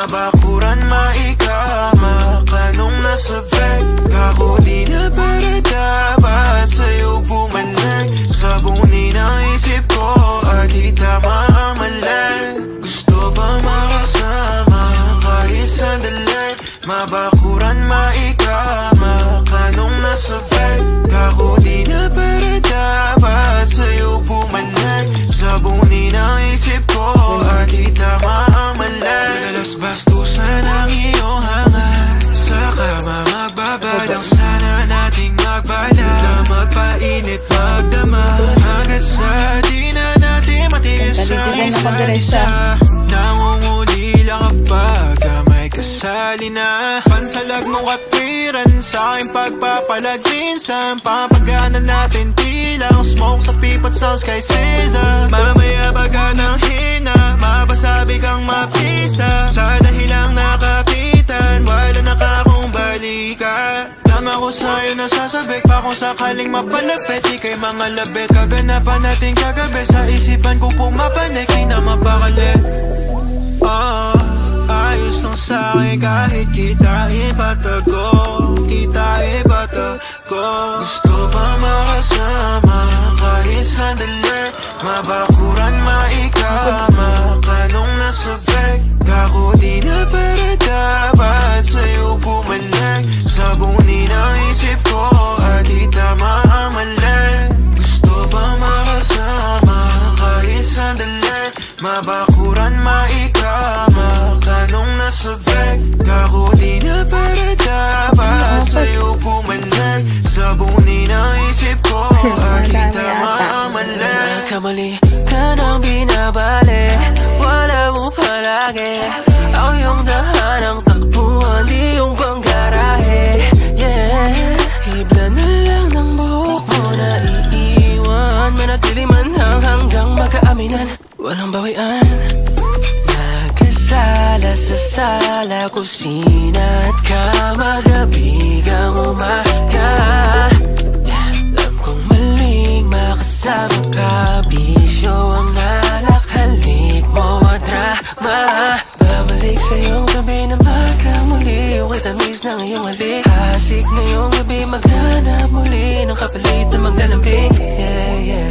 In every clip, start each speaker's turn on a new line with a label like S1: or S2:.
S1: mabakuran, maikama. Kanong nasabik, kako di na para dapat sa'yo bumalik. Sabunin ang isip ko at di tama ang mali. Gusto ba makasama kahit sandali? Mabakuran, maikama. Kanong nasabik, kako di na para dapat sa'yo bumalik. Sabunin ang isip ko at di tama ang mali. Madalas bastusan ang iyong hangat. Sa kama magbabadang sana nating magbada. Magpainit, magdamag hanggat sa di na natin matiis ang isa't isa. Nangungulila kapag may kasali na. Pansalag mong katwiran sa aking pagpapalag. Minsan papagana natin tilang smoke sa pipat sounds kay Caesar. Mamaya baga ng hina, mapasabi kang mapisa. Sa dahilang nakapitan, wala na kakong balikan. Tama ko sa'yo nasasabik pa kung sakaling mapalapit. Di kay mga labit, kaganapan natin kagabi. Sa isipan ko pumapanik, di na mapakali. Ayos lang sa'kin kahit kita ipatago. Kita ipatago. Gusto pa makasama kahit sandali. Mabakuran, maikama. Kanong nasabik, kako di na para dapat sa'yo bumalik. Sabunin ang isip ko at di tama ang mali. Gusto pa makasama kahit sandali. Mabakuran, maikama. Kanong nasabik, kako di na para dapat sa'yo bumalik. Sabunin ang isip ko at di tama ang mali. Kamali ka nang binabali, wala mo palagi. Ako yung dahanang takbuhan, di yung panggarahe. Yeah, hibla na lang ng buhok mo na iiwan. Manatili man hanggang magkaaminan, walang bawian. Nagkasala sa sala, kusina at kama, gabi kang umaga. Alam kong maling makasama ka, bisyo ang alak, halik mo at drama. Babalik sa iyong gabi na magkamuli, ukit amis ng iyong halik. Hasik na iyong gabi, maghanap muli ng kapalit na maglalambing. Yeah, yeah.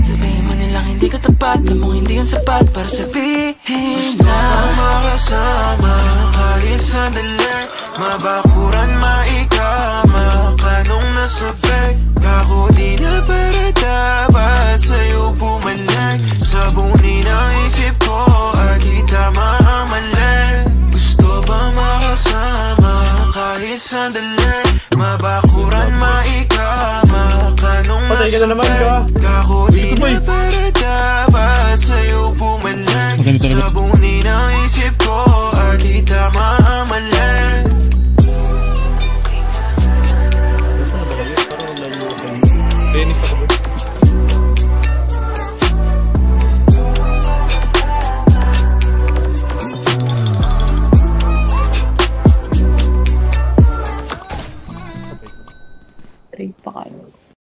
S1: Sabihin mo nilang hindi ka tapat, alam mong hindi yung sapat para sabihin na. Gusto kang makasama kahit sandali. Mabakuran, maikama. Kanong nasabik, kako di na para dapat sa'yo bumalik. Sabunin ang isip ko at di tama ang mali. Gusto ba makasama kahit sandali. Mabakuran, maikama. Kanong nasabik, kako di na para dapat sa'yo bumalik. Sabunin